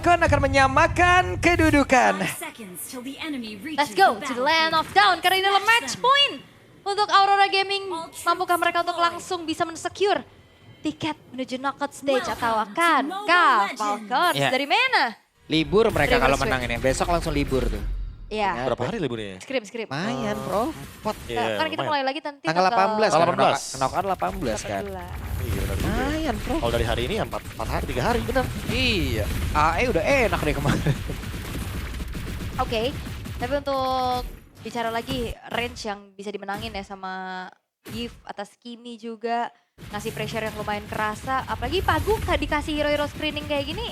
Falcon akan menyamakan kedudukan. Let's go to the land of down karena ini adalah match point untuk Aurora Gaming. Mampukah mereka untuk langsung bisa men-secure tiket menuju knockout stage atau akankah Falcons dari mana? Libur mereka Libur kalau straight. menang ini. Besok langsung libur tuh. Iya, Berapa hari liburnya? skrip. Lumayan bro. Kan kita mulai lagi nanti Tanggal 18 kan? 18. Knockout 18 kan. Iya benar juga. Lumayan bro. Kalau dari hari ini ya 4 hari, 3 hari benar. Iya. AE udah enak deh kemarin. Oke, tapi untuk bicara lagi range yang bisa dimenangin ya sama Giv atas Kimi juga ngasih pressure yang lumayan kerasa. Apalagi Pagu dikasih hero-hero screening kayak gini,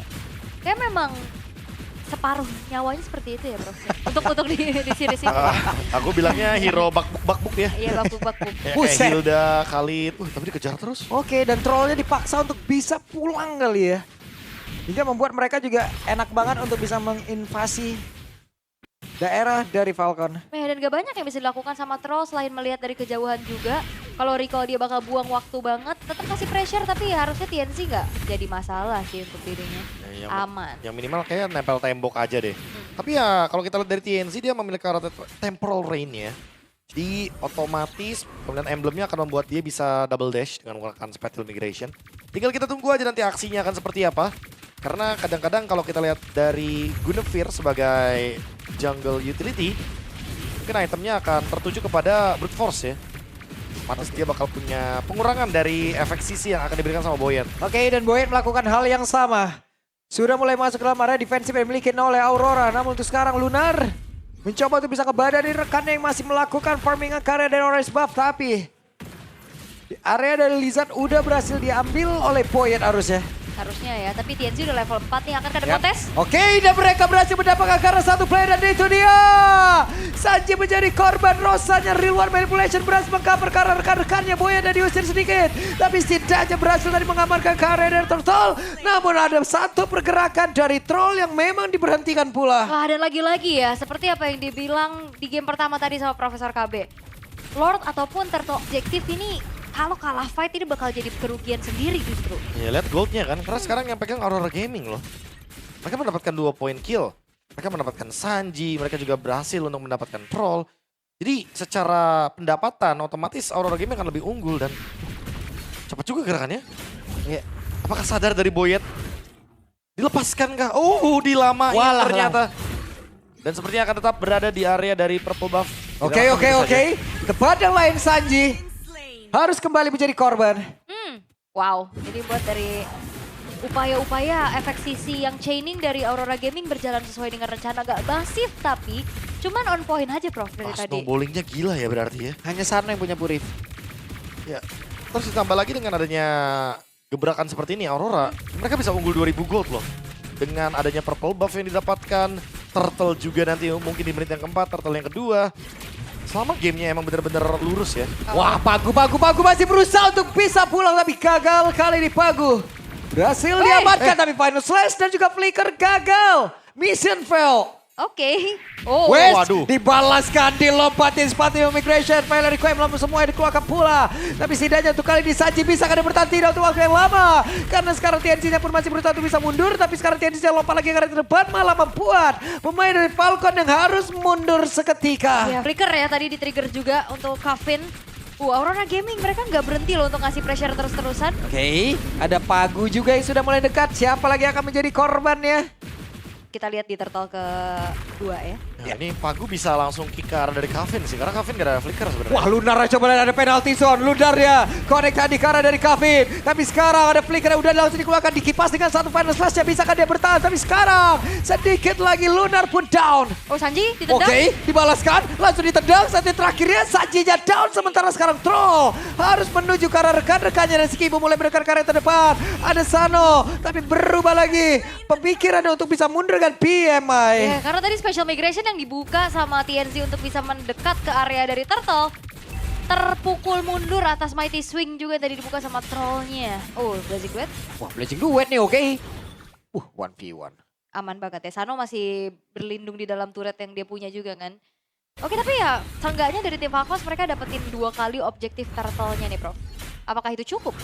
kayak memang separuh nyawanya seperti itu ya bro. Untuk di series ini. Aku bilangnya hero bakbuk ya. Iya bakbuk. Kayak Buset. Hilda, Khalid. Tapi dikejar terus. Oke, dan trollnya dipaksa untuk bisa pulang kali ya. Hingga membuat mereka juga enak banget untuk bisa menginvasi daerah dari Falcon. Dan gak banyak yang bisa dilakukan sama Troll selain melihat dari kejauhan juga. Kalau recall dia bakal buang waktu banget, tetap kasih pressure tapi harusnya TNC gak jadi masalah sih untuk dirinya. Ya, Aman. Yang minimal kayak nempel tembok aja deh. Tapi ya kalau kita lihat dari TNC dia memiliki karakter temporal rain ya. Jadi otomatis kemudian emblemnya akan membuat dia bisa double dash dengan menggunakan spatial migration. Tinggal kita tunggu aja nanti aksinya akan seperti apa. Karena kadang-kadang kalau kita lihat dari Guinevere sebagai jungle utility, mungkin itemnya akan tertuju kepada brute force ya. Pantas dia bakal punya pengurangan dari efek sisi yang akan diberikan sama Boyan. Oke, dan Boyd melakukan hal yang sama. Sudah mulai masuk ke dalam area defensif yang dimiliki oleh Aurora. Namun untuk sekarang Lunar mencoba untuk bisa ngebadani rekannya yang masih melakukan farming karya dari Orange Buff. Tapi di area dari Lizard udah berhasil diambil oleh Boyd harusnya. Harusnya ya, tapi TNC udah level 4 nih akan ada Yap. kontes. Oke, dan mereka berhasil mendapatkan karena satu player dan itu dia. Sanji menjadi korban rosanya real one manipulation berhasil mengcover karena rekan-rekannya Boyan dan diusir sedikit. Tapi setidaknya berhasil tadi mengamankan karya dari Turtle. Namun ada satu pergerakan dari Troll yang memang diberhentikan pula. Wah, dan lagi-lagi ya, seperti apa yang dibilang di game pertama tadi sama Profesor KB. Lord ataupun Turtle Objective ini kalau kalah fight ini bakal jadi kerugian sendiri justru. Ya lihat goldnya kan, karena sekarang yang pegang Aurora Gaming loh. Mereka mendapatkan 2 poin kill. Mereka mendapatkan Sanji, mereka juga berhasil untuk mendapatkan Troll. Jadi secara pendapatan otomatis Aurora Gaming akan lebih unggul dan cepat juga gerakannya. Ya, apakah sadar dari Boyet? Dilepaskan kah? Oh, dilamain Walah. ternyata. Dan sepertinya akan tetap berada di area dari purple buff. Oke. Kita langsung saja. Tempat yang lain Sanji harus kembali menjadi korban. Wow, jadi buat dari upaya-upaya efek sisi yang chaining dari Aurora Gaming berjalan sesuai dengan rencana, agak masif tapi cuman on point aja Prof dari Ah, tadi. snowballingnya gila ya berarti ya. Hanya Sarno yang punya Purif. Ya, terus ditambah lagi dengan adanya gebrakan seperti ini Aurora, mereka bisa unggul 2000 gold loh. Dengan adanya purple buff yang didapatkan, turtle juga nanti mungkin di menit yang keempat, turtle yang kedua. Selama gamenya emang bener-bener lurus ya. Wah, Pagu masih berusaha untuk bisa pulang tapi gagal kali ini Pagu. Berhasil diamankan tapi final slash dan juga flicker gagal. Mission fail. Oke. Oh, West waduh. dibalaskan, dilompatin sepatu migration, failure requiem, lalu semua dikeluarkan pula. Tapi setidaknya untuk kali ini Sanji bisa kada bertahan tidak untuk waktu yang lama. Karena sekarang TNC-nya pun masih berusaha untuk bisa mundur, tapi sekarang TNC-nya lompat lagi ke arah depan malah membuat pemain dari Falcon yang harus mundur seketika. ya, flicker ya tadi di-trigger juga untuk Kavin. Aurora Gaming mereka nggak berhenti loh untuk ngasih pressure terus-terusan. Oke, ada Pagu juga yang sudah mulai dekat. Siapa lagi yang akan menjadi korbannya? Kita lihat di turtle kedua ya. Nah, ini Pagu bisa langsung kick ke arah dari Kavin sih, karena Kavin gak ada flicker sebenarnya. Wah, Lunar coba lihat ada penalty zone. Lunar ya connect tadi ke arah dari Kavin. Tapi sekarang ada flicker yang udah langsung dikeluarkan, dikipas dengan satu final slash. Bisakah dia bertahan? Tapi sekarang sedikit lagi Lunar pun down. Oh, Sanji ditendang. Oke, dibalaskan, langsung ditendang. Saat terakhirnya Sanjinya down. Sementara sekarang Troll harus menuju ke arah rekan-rekannya. Dan Skibo mulai berdekat ke arah terdepan. Ada Sano, tapi berubah lagi pemikirannya untuk bisa mundur dengan PMI. Ya, karena tadi special migration yang dibuka sama TNC untuk bisa mendekat ke area dari Turtle. Terpukul mundur atas Mighty Swing juga yang tadi dibuka sama trollnya. Oh, Blazing Duet Wah, Blazing Duet nih, oke. 1v1. aman banget ya. Sano masih berlindung di dalam turret yang dia punya juga kan. Oke, tapi ya seenggaknya dari tim Falcons mereka dapetin 2 kali objektif turtle-nya nih, Prof. Apakah itu cukup?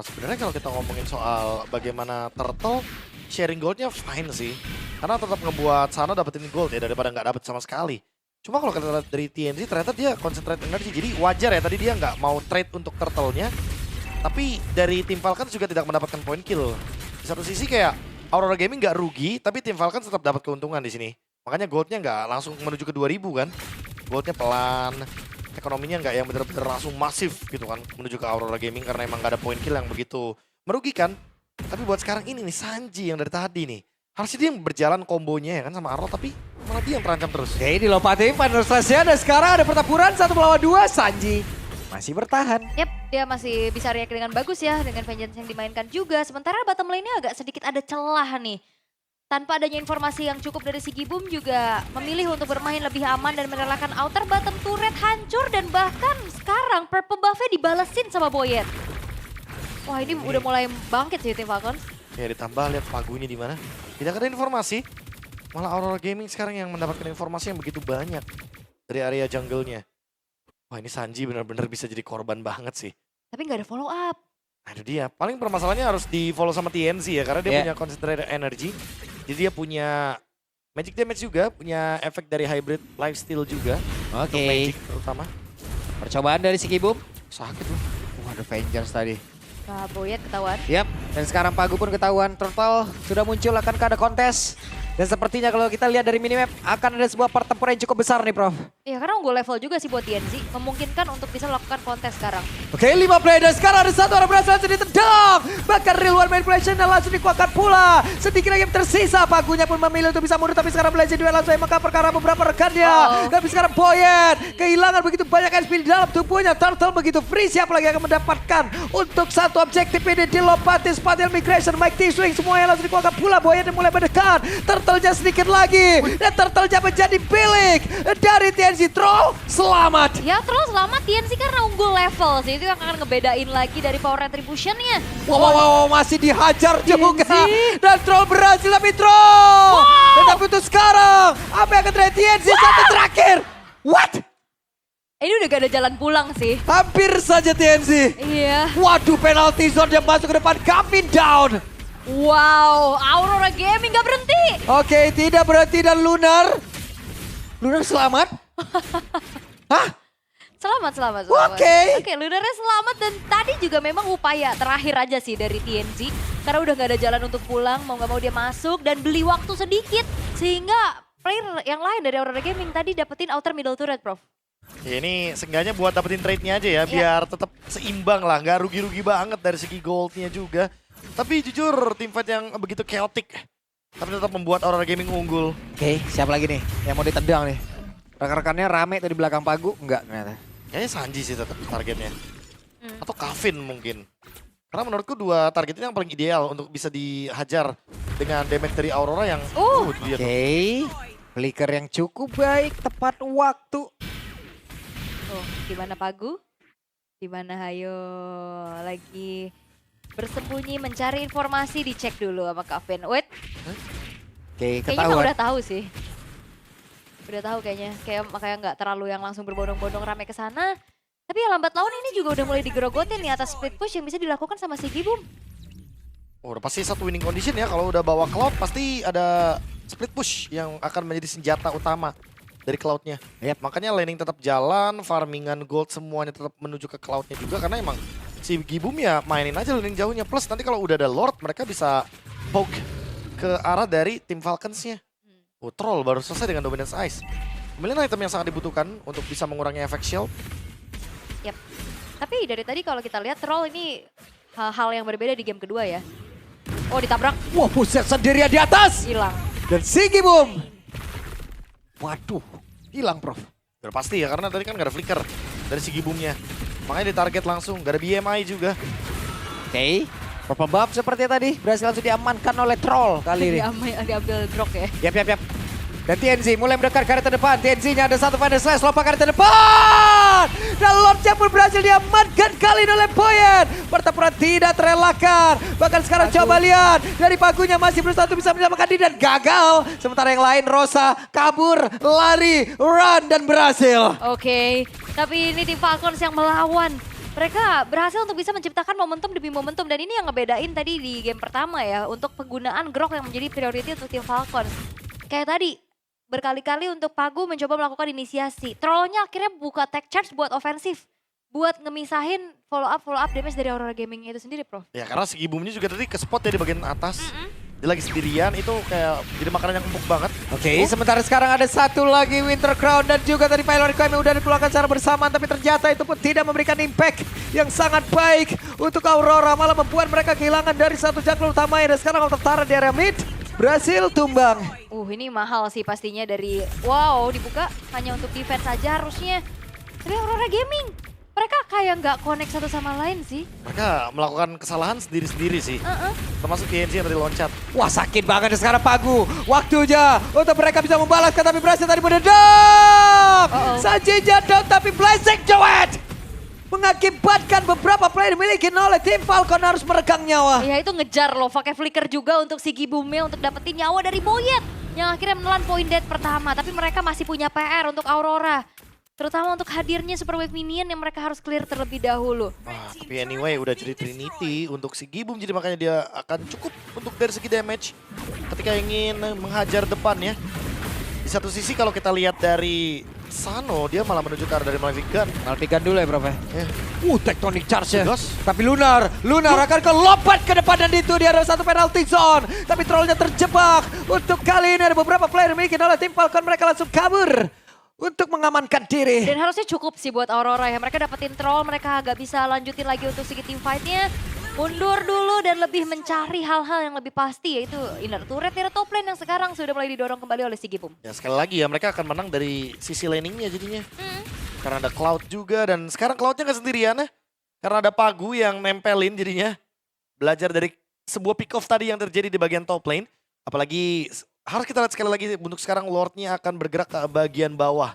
Sebenarnya kalau kita ngomongin soal bagaimana turtle sharing goldnya fine sih. Karena tetap ngebuat Sana dapetin gold ya daripada nggak dapet sama sekali. Cuma kalau kita lihat dari TNC ternyata dia concentrate energi. Jadi wajar ya tadi dia nggak mau trade untuk turtle-nya. Tapi dari tim Falcons juga tidak mendapatkan point kill. Di satu sisi kayak Aurora Gaming nggak rugi, tapi tim Falcons tetap dapat keuntungan di sini. Makanya goldnya nggak langsung menuju ke 2000 kan. Goldnya pelan, ekonominya nggak yang bener-bener langsung masif gitu kan. Menuju ke Aurora Gaming karena emang nggak ada point kill yang begitu merugikan. Tapi buat sekarang ini nih Sanji yang dari tadi nih. Harusnya dia yang berjalan kombonya ya kan sama Arlo, tapi malah dia yang terancam terus. Oke, dilompatin final slash-nya dan sekarang ada pertempuran 1 melawan 2. Sanji masih bertahan. Yep, dia masih bisa react dengan bagus ya dengan Vengeance yang dimainkan juga. Sementara bottom lane-nya agak sedikit ada celah nih. Tanpa adanya informasi yang cukup dari Sigi Boom juga memilih untuk bermain lebih aman dan merelakan outer bottom turret hancur. Dan bahkan sekarang purple buff-nya dibalesin sama Boyet. Wah ini udah mulai bangkit sih tim Falcons. Ya ditambah lihat pagunya di mana. Tidak ada informasi. Malah Aurora Gaming sekarang yang mendapatkan informasi yang begitu banyak dari area jungle-nya. Wah ini Sanji benar-benar bisa jadi korban banget sih. Tapi nggak ada follow up. Nah itu dia. Paling permasalahannya harus di follow sama TNC ya. Karena dia punya concentrated energy. Jadi dia punya magic damage juga. Punya efek dari hybrid lifesteal juga. Untuk magic terutama. Percobaan dari Sigi Boom. Sakit loh. Wah ada Vengeance tadi. Nah, Boyet ketahuan. Yap, dan sekarang Pagu pun ketahuan. Turtle sudah muncul, akankah ada kontes? Dan sepertinya kalau kita lihat dari minimap akan ada sebuah pertempuran yang cukup besar nih Prof. Iya karena unggul level juga sih buat TNC. Memungkinkan untuk bisa melakukan kontes sekarang. Oke, 5 player dan sekarang ada satu orang berhasil langsung ditendang. Bahkan Real One Manipulation dan langsung dikuatkan pula. Sedikit lagi yang tersisa, Pagunya pun memilih untuk bisa mundur. Tapi sekarang Blazing Duel langsung mengangkat perkara beberapa rekannya. Tapi sekarang Boyet kehilangan begitu banyak SP di dalam tubuhnya. Turtle begitu free, siapa lagi yang akan mendapatkan untuk satu objektif ini dilompati Spatial Migration. Mike T-Swing semuanya langsung dikuatkan pula. Boyet yang mulai mendekat. Turtle-nya sedikit lagi. Dan Turtle-nya menjadi bilik dari TNC. Troll selamat. Ya Troll selamat, TNC karena unggul level sih. Itu yang akan ngebedain lagi dari power retribution-nya. Wow, masih dihajar juga. Dan Troll berhasil, tapi Troll. Tetapi untuk sekarang, apa yang akan terjadi TNC satu terakhir? What? Ini udah gak ada jalan pulang sih. Hampir saja TNC. Iya. Waduh, penalty zone yang masuk ke depan. Gavin down. Wow, Aurora Gaming gak berhenti. Oke, tidak berhenti dan Lunar. Lunar selamat? Hah? Selamat. Oke. Lunarnya selamat dan tadi juga memang upaya terakhir aja sih dari TNC. Karena udah gak ada jalan untuk pulang, mau gak mau dia masuk dan beli waktu sedikit. Sehingga player yang lain dari Aurora Gaming tadi dapetin outer middle turret, Prof. Ya ini seenggaknya buat dapetin trade-nya aja ya, biar tetap seimbang lah, nggak rugi-rugi banget dari segi gold-nya juga. Tapi jujur, tim fight yang begitu chaotic, tapi tetap membuat Aurora Gaming unggul. Oke, siapa lagi nih yang mau ditendang nih? Rekan-rekannya rame tuh di belakang Pagu, enggak ternyata. Kayaknya Sanji sih tetap targetnya. Atau Kavin mungkin. Karena menurutku dua target ini yang paling ideal untuk bisa dihajar dengan damage dari Aurora yang... dia tuh. Oke, flicker yang cukup baik, tepat waktu. Tuh, gimana Pagu? Gimana Hayo? Lagi bersembunyi mencari informasi, dicek dulu sama Kavin. Wait. Oke, Kayaknya ketahuan. udah tahu sih. Udah tahu kayaknya. Kayak nggak terlalu yang langsung berbondong-bondong rame ke sana. Tapi ya lambat laun ini juga udah mulai digerogotin nih atas split push yang bisa dilakukan sama Sigi Boom. Oh, udah pasti satu winning condition ya. Kalau udah bawa Cloud pasti ada split push yang akan menjadi senjata utama dari Cloud-nya. Makanya laning tetap jalan, farmingan gold semuanya tetap menuju ke Cloud-nya juga. Karena emang si Gibum ya mainin aja laning jauhnya. Plus nanti kalau udah ada Lord mereka bisa poke ke arah dari tim Falcons-nya. Oh, Troll baru selesai dengan Dominance Ice. Pemilihan item yang sangat dibutuhkan untuk bisa mengurangi efek shield. Yap. Tapi dari tadi kalau kita lihat Troll ini hal yang berbeda di game kedua ya. Oh ditabrak. Wah, buset sendirian di atas. Hilang. Dan Sigi Boom. Waduh, hilang Prof. Udah pasti ya, karena tadi kan gak ada flicker dari Sigi Boom-nya. Makanya ditarget langsung, gak ada BMI juga. Oke, Purple Buff seperti tadi berhasil langsung diamankan oleh Troll kali ini. Diambil grok ya. Yap. Dan TNC mulai mendekat ke arah terdepan. TNC-nya ada satu final slash, lompat ke arah terdepan. Dan Lordnya pun berhasil diamankan kali ini oleh Boyet. Pertempuran tidak terelakkan. Bahkan sekarang coba lihat. Dari Pagunya masih berusaha untuk bisa menyelamatkan diri dan gagal. Sementara yang lain Rosa kabur, lari, run dan berhasil. Oke. Tapi ini tim Falcons yang melawan Mereka berhasil untuk bisa menciptakan momentum demi momentum. Dan ini yang ngebedain tadi di game pertama ya. Untuk penggunaan Grok yang menjadi priority untuk tim Falcons. Kayak tadi, berkali-kali untuk Pagu mencoba melakukan inisiasi. Trollnya akhirnya buka tech charge buat ofensif. Buat ngemisahin follow up damage dari Aurora Gaming itu sendiri, Prof. Ya karena segi boomnya juga tadi ke spot ya di bagian atas. Dia lagi sendirian, itu kayak jadi makanan yang empuk banget. Oke, sementara sekarang ada satu lagi Winter Crown dan juga tadi Pylon Requiem yang udah dikeluarkan secara bersamaan. Tapi ternyata itu pun tidak memberikan impact yang sangat baik untuk Aurora. Malah membuat mereka kehilangan dari satu jungler utamanya. Dan sekarang kalau tertarik di area mid, berhasil tumbang. Ini mahal sih pastinya dari, wow dibuka hanya untuk defense saja harusnya. Tapi Aurora Gaming, mereka kayak nggak connect satu sama lain sih. Mereka melakukan kesalahan sendiri-sendiri sih. Termasuk TNC yang tadi loncat. Wah sakit banget sekarang Pagu. Waktunya untuk mereka bisa membalaskan tapi berhasil tadi menendang. Sajinya down tapi Blazing Duet mengakibatkan beberapa player dimiliki oleh tim Falcon harus meregang nyawa. Ya itu ngejar loh, pakai flicker juga untuk si Gibumnya untuk dapetin nyawa dari Boyet. Yang akhirnya menelan poin dead pertama. Tapi mereka masih punya PR untuk Aurora. Terutama untuk hadirnya Super Wave Minion yang mereka harus clear terlebih dahulu. Tapi anyway udah jadi Trinity untuk si Gibum. Jadi makanya dia akan cukup untuk dari segi damage. Ketika ingin menghajar depan ya. Di satu sisi kalau kita lihat dari Sano, dia malah menuju ke arah dari Malefic Gun. Malefic Gun dulu ya Prof. Tectonic Charge ya. Gas. Tapi Lunar akan lompat ke depan dan itu dia ada satu penalty zone. Tapi trollnya terjebak. Untuk kali ini ada beberapa player dimiliki oleh tim Falcon, mereka langsung kabur untuk mengamankan diri. Dan harusnya cukup sih buat Aurora ya. Mereka dapetin troll, mereka agak bisa lanjutin lagi untuk segi team fight-nya. Mundur dulu dan lebih mencari hal-hal yang lebih pasti, yaitu inner turret dari top lane yang sekarang sudah mulai didorong kembali oleh si Gibum. Ya sekali lagi ya mereka akan menang dari sisi laningnya jadinya. Karena ada Cloud juga dan sekarang Cloudnya nggak sendirian ya. Karena ada Pagu yang nempelin jadinya. Belajar dari sebuah pick off tadi yang terjadi di bagian top lane. Apalagi harus kita lihat sekali lagi untuk sekarang Lordnya akan bergerak ke bagian bawah.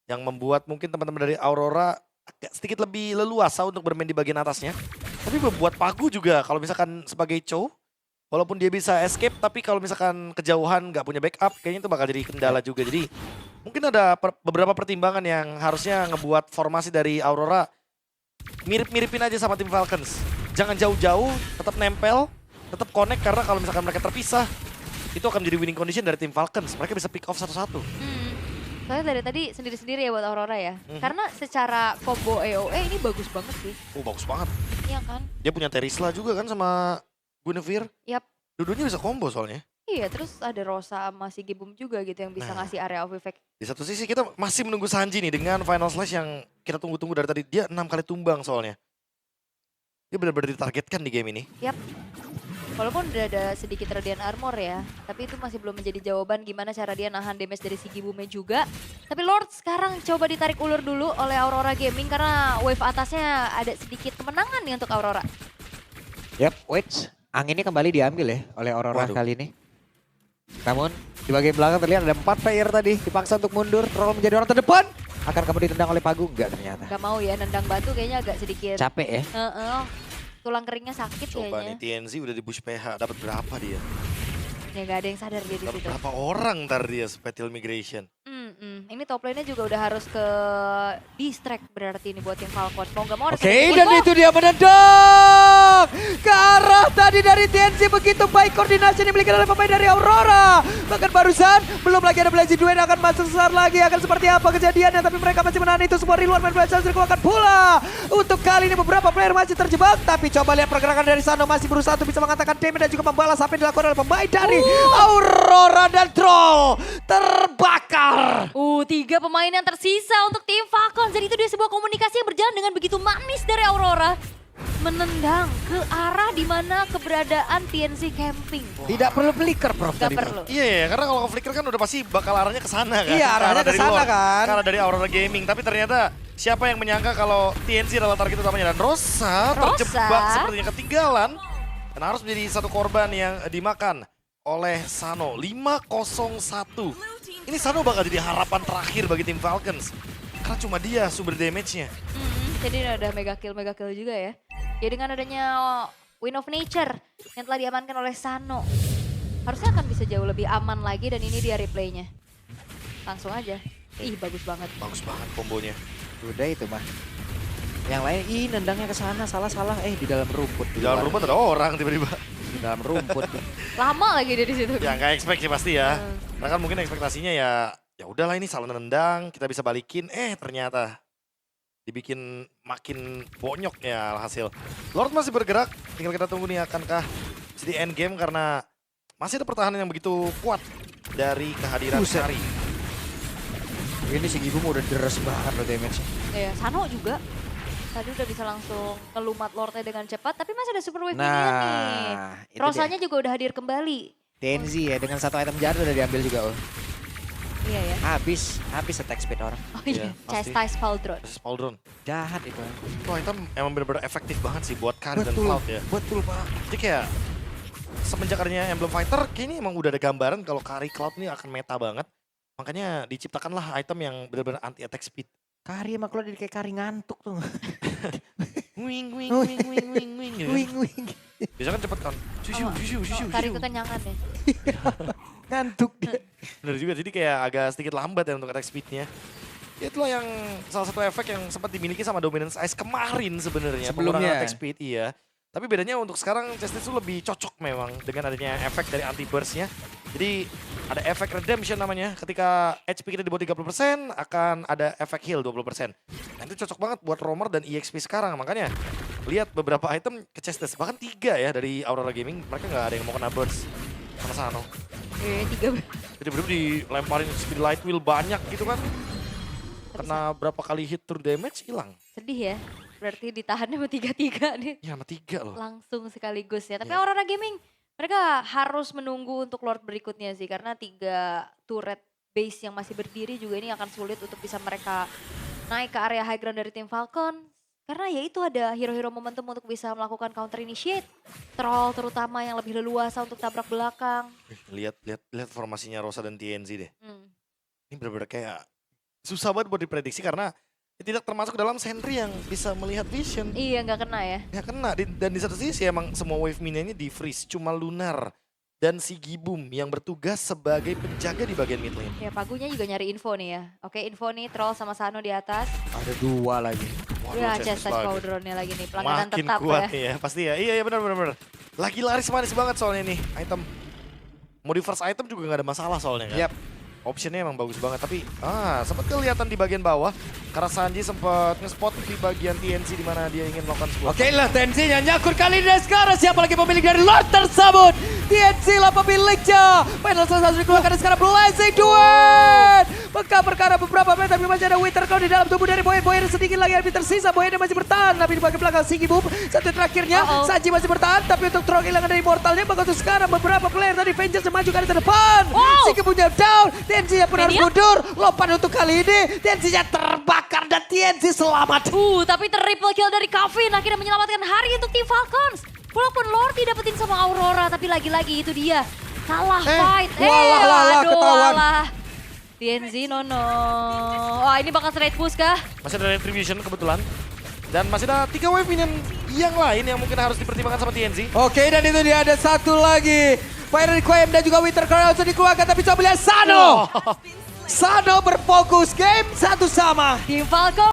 Yang membuat mungkin teman-teman dari Aurora agak sedikit lebih leluasa untuk bermain di bagian atasnya. Tapi membuat Pagu juga kalau misalkan sebagai Chow, walaupun dia bisa escape tapi kalau misalkan kejauhan nggak punya backup kayaknya itu bakal jadi kendala juga. Jadi mungkin ada beberapa pertimbangan yang harusnya ngebuat formasi dari Aurora mirip-miripin aja sama tim Falcons. Jangan jauh-jauh, tetap nempel, tetap connect karena kalau misalkan mereka terpisah itu akan menjadi winning condition dari tim Falcons. Mereka bisa pick off satu-satu. Soalnya dari tadi sendiri-sendiri ya buat Aurora ya. Karena secara combo AOE ini bagus banget sih. Bagus banget. Iya kan? Dia punya Terisla juga kan sama Guinevere. Yap. Dua-duanya bisa combo soalnya. Iya, terus ada Rosa sama si Gibum juga gitu yang bisa ngasih area of effect. Di satu sisi kita masih menunggu Sanji nih dengan Final Slash yang kita tunggu-tunggu dari tadi. Dia 6 kali tumbang soalnya. Dia benar-benar ditargetkan di game ini. Yap. Walaupun udah ada sedikit radiant armor ya, tapi itu masih belum menjadi jawaban gimana cara dia nahan damage dari si Gibumnya juga. Tapi Lord sekarang coba ditarik ulur dulu oleh Aurora Gaming karena wave atasnya ada sedikit kemenangan nih untuk Aurora. Yap, wait. Anginnya kembali diambil ya oleh Aurora kali ini. Namun di bagian belakang terlihat ada 4 player tadi dipaksa untuk mundur. Troll menjadi orang terdepan. Akan kemudian ditendang oleh Pagu. Enggak ternyata. Gak mau ya, nendang batu kayaknya agak sedikit. Capek ya. Tulang keringnya sakit Coba kayaknya. nih TNZ udah di push PH. Dapat berapa dia? Ya gak ada yang sadar dia di Dapat situ. berapa orang ntar dia Spatial Migration? Ini top lane-nya juga udah harus ke distract berarti ini buat tim Falcons. Mau gak mau harus Oke, dan itu dia menendang ke arah tadi dari TNC. Begitu baik koordinasi yang dimiliki oleh pemain dari Aurora. Bahkan barusan belum lagi ada Blazing Duet akan masuk besar lagi. Akan seperti apa kejadiannya, tapi mereka masih menahan itu semua. Real One Man Blazing dikeluarkan pula. Untuk kali ini beberapa player masih terjebak. Tapi coba lihat pergerakan dari Sano masih berusaha untuk bisa mengatakan damage dan juga membalas apa yang dilakukan oleh pemain dari Aurora dan Troll terbakar. 3 pemain yang tersisa untuk tim Falcons. Jadi itu dia sebuah komunikasi yang berjalan dengan begitu manis dari Aurora. Menendang ke arah dimana keberadaan TNC camping. Tidak perlu flicker, Prof. Gak perlu. Iya ya, karena kalau ke flicker kan udah pasti bakal arahnya ke sana kan. Iya, arahnya ke sana kan. Karena dari Aurora Gaming, tapi ternyata siapa yang menyangka kalau TNC adalah target utamanya dan Rosa terjebak sepertinya ketinggalan dan harus menjadi satu korban yang dimakan oleh Sano. 5-0-1. Ini Sano bakal jadi harapan terakhir bagi tim Falcons. Karena cuma dia sumber damage-nya. Jadi ada mega kill juga ya. Ya dengan adanya Wind of Nature yang telah diamankan oleh Sano. Harusnya akan bisa jauh lebih aman lagi dan ini dia replaynya. Langsung aja. Ih bagus banget. Bagus banget kombonya. Udah itu mah. Yang lain, nendangnya ke sana, salah. Di dalam rumput. Di dalam rumput ada orang tiba-tiba. Di dalam rumput. Lama lagi dia di situ. Ya nggak expect sih pasti ya. Karena kan mungkin ekspektasinya ya udahlah ini salah nendang, kita bisa balikin. Ternyata dibikin makin bonyok ya hasil. Lord masih bergerak, tinggal kita tunggu nih akankah jadi end game karena masih ada pertahanan yang begitu kuat dari kehadiran Buset. Kari. Ini si Gibum udah deres banget loh damage. Iya, Sano juga. Tadi udah bisa langsung ngelumat Lordnya dengan cepat, tapi masih ada super wave nih. Nah, itu Rosanya juga udah hadir kembali. Tenzi ya, dengan satu item jahat udah diambil juga. Iya ya. Habis attack speed orang. Oh iya, Iya, pasti. Chastise Pauldron. Spaldron. Jahat itu. Itu item emang bener-bener efektif banget sih buat Kari dan Betul. Cloud ya. Betul Pak. Jadi kayak semenjak adanya Emblem Fighter, kayaknya emang udah ada gambaran kalau Kari Cloud ini akan meta banget. Makanya diciptakanlah item yang benar-benar anti attack speed. Kari emang keluar dari kayak kari ngantuk tuh. Wing wing Oh, wing wing wing wing gitu. Wing. Biasanya kan cepet kan. Shushu. Kari kekenyangan ya. Ngantuk dia. Bener juga, jadi kayak agak sedikit lambat ya untuk attack speednya. Ya itulah yang salah satu efek yang sempat dimiliki sama Dominance Ice kemarin sebenarnya. Sebelumnya. Pengurangan attack speed, iya. Tapi bedanya untuk sekarang Chestis itu lebih cocok memang dengan adanya efek dari anti burst-nya. Jadi ada efek redemption namanya. Ketika HP kita di bawah 30% akan ada efek heal 20%. Nah itu cocok banget buat roamer dan EXP sekarang. Makanya lihat beberapa item ke Chestis. Bahkan 3 ya dari Aurora Gaming. Mereka nggak ada yang mau kena burst sama Sano. Tiga. Jadi bener-bener dilemparin speed light wheel banyak gitu kan. Kena berapa kali hit through damage hilang. Sedih ya. Berarti ditahannya sama 3-3 nih. Ya sama 3 loh. Langsung sekaligus ya. Tapi Iya. Aurora Gaming mereka harus menunggu untuk Lord berikutnya sih. Karena 3 turret base yang masih berdiri juga ini akan sulit untuk bisa mereka naik ke area high ground dari tim Falcon. Karena ya itu ada hero-hero momentum untuk bisa melakukan counter initiate. Troll terutama yang lebih leluasa untuk tabrak belakang. Lihat formasinya Rosa dan TNZ deh. Hmm. Ini bener-bener kayak susah banget buat diprediksi karena tidak termasuk dalam sentry yang bisa melihat vision. Iya nggak kena ya. Ya kena, dan di satu sisi emang semua wave minion-nya di freeze. Cuma Lunar dan si Gibum yang bertugas sebagai penjaga di bagian mid lane. Ya Pagunya juga nyari info nih ya. Oke info nih Troll sama Sano di atas. Ada 2 lagi. Waduh, Ya Chestis Chastise lagi. Powderonnya lagi nih. Pelangganan Makin tetap kuat ya. nih ya, pasti ya. Iya benar. Lagi laris manis banget soalnya nih item. Mau di first item juga gak ada masalah soalnya kan. Yap. Optionnya emang bagus banget, tapi sempat kelihatan di bagian bawah karena Sanji sempat nge-spot di bagian TNC di mana dia ingin melakukan sebuah. Oke lah, tensinya nyakut kali ini sekarang. Siapa lagi pemilik dari Lord tersebut? TNC lah pemiliknya. Final salah satu dikeluarkan dan sekarang Blazing Duet. Maka perkara beberapa menit tapi masih ada Winter Cloud di dalam tubuh dari Boy. Boy sedikit lagi lebih tersisa. Boy masih bertahan tapi di bagian belakang Sigi Boom. Satu terakhirnya Sanji masih bertahan tapi untuk Troll hilangan dari Immortalnya. Maka untuk sekarang beberapa player tadi Vengeance maju ke depan. Sigi punya down. TNC pun harus mundur. Lompat untuk kali ini. TNC-nya terbakar dan TNC selamat. Tapi triple kill dari Kavin akhirnya menyelamatkan hari untuk tim Falcons. Walaupun Lord didapetin sama Aurora, tapi lagi-lagi itu dia kalah fight. walah, ketahuan. walah. TNZ no. Wah ini bakal straight push kah? Masih ada retribution kebetulan. Dan masih ada 3 wave minion yang lain yang mungkin harus dipertimbangkan sama TNC. Oke, dan itu dia ada satu lagi. Fire Requiem dan juga Winter Cloud sudah dikeluarkan tapi coba lihat Sano. Sano berfokus game satu sama. Tim Falcon.